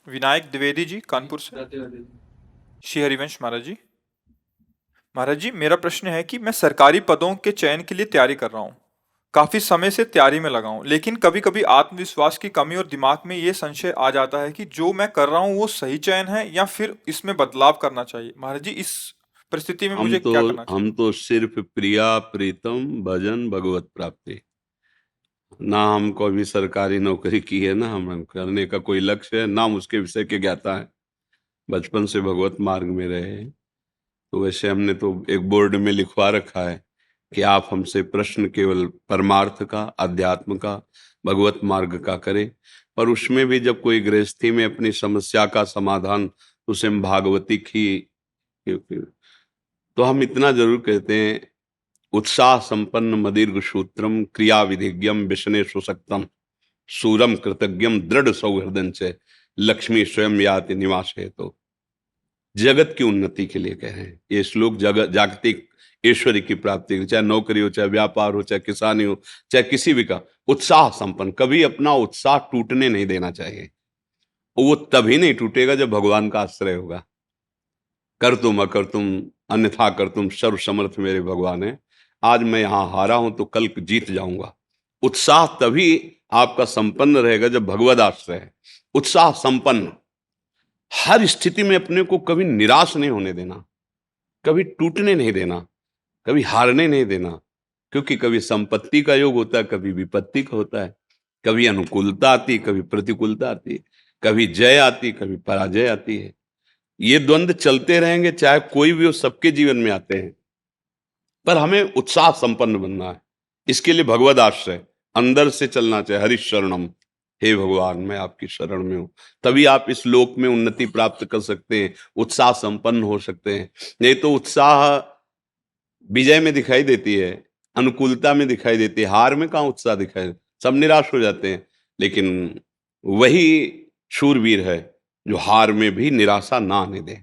विनायक द्विवेदी जी कानपुर से। श्री हरिवंश महाराज जी मेरा प्रश्न है कि मैं सरकारी पदों के चयन के लिए तैयारी कर रहा हूँ। काफी समय से तैयारी में लगा हूँ, लेकिन कभी कभी आत्मविश्वास की कमी और दिमाग में ये संशय आ जाता है कि जो मैं कर रहा हूँ वो सही चयन है या फिर इसमें बदलाव करना चाहिए। महाराज जी, इस परिस्थिति में हम मुझे तो क्या करना चाहिए? हम तो सिर्फ प्रिया प्रीतम भजन भगवत प्राप्ति। ना हमको अभी सरकारी नौकरी की है, ना हम करने का कोई लक्ष्य है, ना हम उसके विषय के ज्ञाता है। बचपन से भगवत मार्ग में रहे हैं। तो वैसे हमने तो एक बोर्ड में लिखवा रखा है कि आप हमसे प्रश्न केवल परमार्थ का, अध्यात्म का, भगवत मार्ग का करें। पर उसमें भी जब कोई गृहस्थी में अपनी समस्या का समाधान, तो उसे हम भागवतिक ही, तो हम इतना जरूर कहते हैं, उत्साह संपन्न मदीर्घ सूत्रम क्रिया विधिज्ञम विष्णे सुसक्तम सूरम कृतज्ञम दृढ़ सौहृदय से लक्ष्मी स्वयं याति निवास है। तो जगत की उन्नति के लिए कह रहे हैं ये श्लोक। जगत जागतिक ईश्वरी की प्राप्ति, चाहे नौकरी हो, चाहे व्यापार हो, चाहे किसानी हो, चाहे किसी भी का उत्साह संपन्न, कभी अपना उत्साह टूटने नहीं देना चाहिए। वो तभी नहीं टूटेगा जब भगवान का आश्रय होगा। कर तुम अकर तुम अन्यथा कर तुम सर्व समर्थ मेरे भगवान है। आज मैं यहां हारा हूं तो कल जीत जाऊंगा। उत्साह तभी आपका संपन्न रहेगा जब भगवद आश्रय है। उत्साह संपन्न, हर स्थिति में अपने को कभी निराश नहीं होने देना, कभी टूटने नहीं देना, कभी हारने नहीं देना। क्योंकि कभी संपत्ति का योग होता है, कभी विपत्ति का होता है, कभी अनुकूलता आती, कभी प्रतिकूलता आती, कभी जय आती, कभी पराजय आती है। ये द्वंद्व चलते रहेंगे, चाहे कोई भी हो, सबके जीवन में आते हैं। पर हमें उत्साह संपन्न बनना है। इसके लिए भगवद आश्रय अंदर से चलना चाहिए। हरि शरणम, हे भगवान मैं आपकी शरण में हूं। तभी आप इस लोक में उन्नति प्राप्त कर सकते हैं, उत्साह संपन्न हो सकते हैं। नहीं तो उत्साह विजय में दिखाई देती है, अनुकूलता में दिखाई देती है, हार में कहाँ उत्साह दिखाई, सब निराश हो जाते हैं। लेकिन वही शूरवीर है जो हार में भी निराशा ना आने दे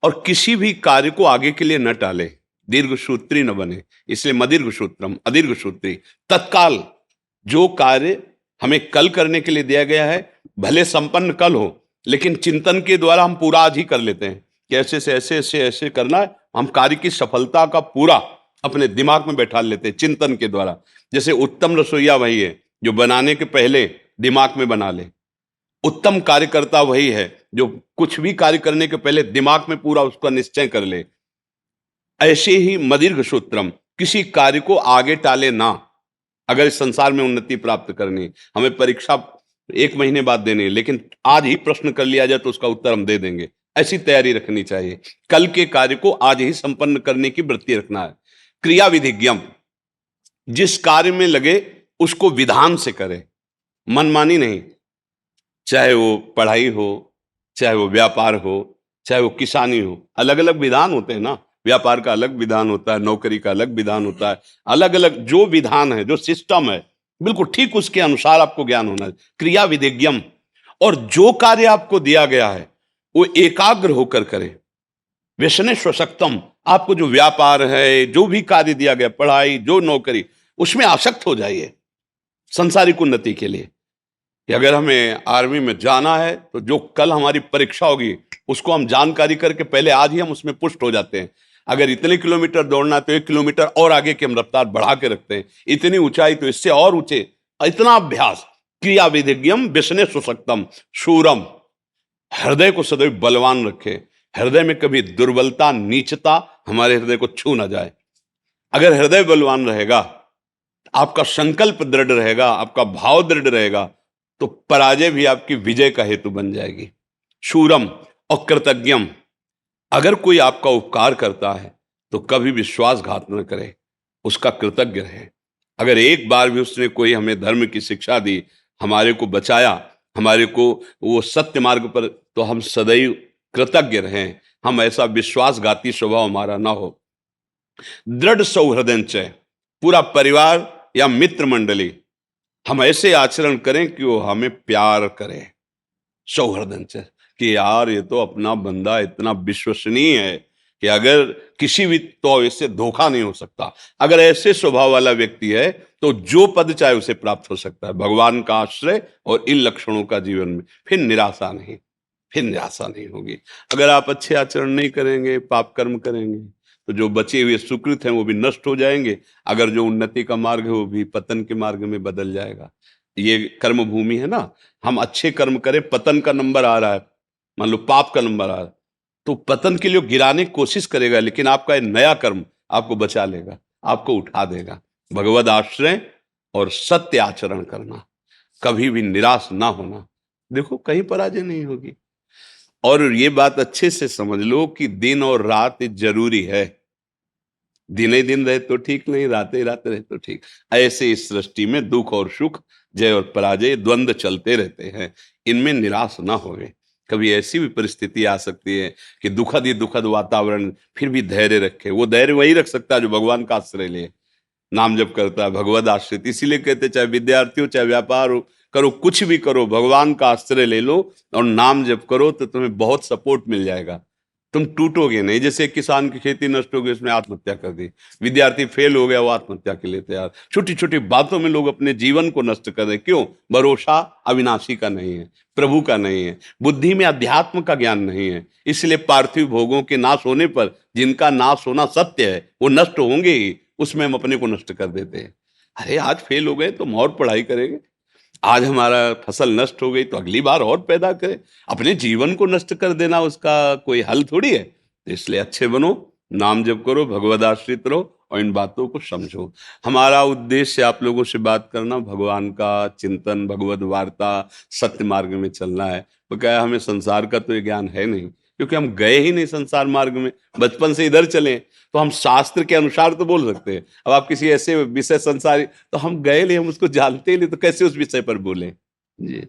और किसी भी कार्य को आगे के लिए न टाले, दीर्घ सूत्री न बने। इसलिए मदीर्घ सूत्रम अदीर्घ सूत्री, तत्काल जो कार्य हमें कल करने के लिए दिया गया है, भले संपन्न कल हो, लेकिन चिंतन के द्वारा हम पूरा आज ही कर लेते हैं कि ऐसे से ऐसे ऐसे ऐसे करना है। हम कार्य की सफलता का पूरा अपने दिमाग में बैठा लेते हैं चिंतन के द्वारा। जैसे उत्तम रसोईया वही है जो बनाने के पहले दिमाग में बना ले। उत्तम कार्यकर्ता वही है जो कुछ भी कार्य करने के पहले दिमाग में पूरा उसका निश्चय कर ले। ऐसे ही मदीर्घ सूत्रम, किसी कार्य को आगे टाले ना। अगर इस संसार में उन्नति प्राप्त करनी, हमें परीक्षा 1 महीने बाद देनी है, लेकिन आज ही प्रश्न कर लिया जाए तो उसका उत्तर हम दे देंगे, ऐसी तैयारी रखनी चाहिए। कल के कार्य को आज ही संपन्न करने की वृत्ति रखना है। क्रिया विधिज्ञम, जिस कार्य में लगे उसको विधान से करे, मनमानी नहीं। चाहे वो पढ़ाई हो, चाहे वो व्यापार हो, चाहे वो किसानी हो, अलग अलग विधान होते हैं ना। व्यापार का अलग विधान होता है, नौकरी का अलग विधान होता है। अलग अलग जो विधान है, जो सिस्टम है, बिल्कुल ठीक उसके अनुसार आपको ज्ञान होना है। क्रिया विधिज्ञम, और जो कार्य आपको दिया गया है वो एकाग्र होकर करें। व्यसने स्वशक्तम, आपको जो व्यापार है, जो भी कार्य दिया गया, पढ़ाई जो नौकरी, उसमें आसक्त हो जाइए संसारिक उन्नति के लिए। कि अगर हमें आर्मी में जाना है तो जो कल हमारी परीक्षा होगी उसको हम जानकारी करके पहले आज ही हम उसमें पुष्ट हो जाते हैं। अगर इतने किलोमीटर दौड़ना है तो 1 किलोमीटर और आगे की हम रफ्तार बढ़ा के रखते हैं। इतनी ऊंचाई तो इससे और ऊंचे, इतना अभ्यास। क्रिया विधिज्ञम विष्णे सुसक्तम शूरम, हृदय को सदैव बलवान रखे। हृदय में कभी दुर्बलता, नीचता हमारे हृदय को छू ना जाए। अगर हृदय बलवान रहेगा, आपका संकल्प दृढ़ रहेगा, आपका भाव दृढ़ रहेगा, तो पराजय भी आपकी विजय का हेतु बन जाएगी। शूरम और कृतज्ञम, अगर कोई आपका उपकार करता है तो कभी विश्वासघात न करे, उसका कृतज्ञ रहे। अगर एक बार भी उसने कोई हमें धर्म की शिक्षा दी, हमारे को बचाया, हमारे को वो सत्य मार्ग पर, तो हम सदैव कृतज्ञ रहें। हम ऐसा विश्वासघाती स्वभाव हमारा ना हो। दृढ़ सौहृदय, पूरा परिवार या मित्र मंडली, हम ऐसे आचरण करें कि वो हमें प्यार करे सौहृदय से, कि यार ये तो अपना बंदा इतना विश्वसनीय है कि अगर किसी भी तो इससे धोखा नहीं हो सकता। अगर ऐसे स्वभाव वाला व्यक्ति है तो जो पद चाहे उसे प्राप्त हो सकता है, भगवान का आश्रय और इन लक्षणों का जीवन में, फिर निराशा नहीं, फिर निराशा नहीं होगी। अगर आप अच्छे आचरण नहीं करेंगे, पाप कर्म करेंगे, तो जो बचे हुए सुकृत हैं वो भी नष्ट हो जाएंगे। अगर जो उन्नति का मार्ग है वो भी पतन के मार्ग में बदल जाएगा। ये कर्म भूमि है ना, हम अच्छे कर्म करें, पतन का नंबर आ रहा है, मान लो पाप का नंबर आ रहा है, तो पतन के लिए गिराने की कोशिश करेगा, लेकिन आपका ये नया कर्म आपको बचा लेगा, आपको उठा देगा। भगवद आश्रय और सत्य आचरण करना, कभी भी निराश ना होना, देखो कहीं पराजय नहीं होगी। और ये बात अच्छे से समझ लो कि दिन और रात जरूरी है। दिन ही दिन रहे तो ठीक नहीं, रात ही रात रहे तो ठीक। ऐसे इस सृष्टि में दुख और सुख, जय और पराजय, द्वंद्व चलते रहते हैं, इनमें निराश ना होवे। कभी ऐसी भी परिस्थिति आ सकती है कि दुखद ही दुखद वातावरण, फिर भी धैर्य रखे। वो धैर्य वही रख सकता है जो भगवान का आश्रय ले, नाम जप करता है, भगवद आश्रित। इसीलिए कहते चाहे विद्यार्थी हो, चाहे व्यापार हो, करो कुछ भी करो, भगवान का आश्रय ले लो और नाम जप करो, तो तुम्हें बहुत सपोर्ट मिल जाएगा, तुम टूटोगे नहीं। जैसे किसान की खेती नष्ट हो गई, उसने आत्महत्या कर दी, विद्यार्थी फेल हो गया, वो आत्महत्या के लिए तैयार। छोटी छोटी बातों में लोग अपने जीवन को नष्ट कर रहे, क्यों? भरोसा अविनाशी का नहीं है, प्रभु का नहीं है, बुद्धि में अध्यात्म का ज्ञान नहीं है। इसलिए पार्थिव भोगों के नाश होने पर, जिनका नाश होना सत्य है, वो नष्ट होंगे ही, उसमें हम अपने को नष्ट कर देते हैं। अरे आज फेल हो गए तो हम और पढ़ाई करेंगे, आज हमारा फसल नष्ट हो गई तो अगली बार और पैदा करें। अपने जीवन को नष्ट कर देना उसका कोई हल थोड़ी है। तो इसलिए अच्छे बनो, नाम जप करो, भगवद आश्रित रहो और इन बातों को समझो। हमारा उद्देश्य आप लोगों से बात करना, भगवान का चिंतन, भगवद वार्ता, सत्य मार्ग में चलना है। तो क्या हमें संसार का तो ये ज्ञान है नहीं, क्योंकि हम गए ही नहीं संसार मार्ग में, बचपन से इधर चले। तो हम शास्त्र के अनुसार तो बोल सकते हैं। अब आप किसी ऐसे विषय संसारी, तो हम गए नहीं, हम उसको जानते ही नहीं, तो कैसे उस विषय पर बोले जी।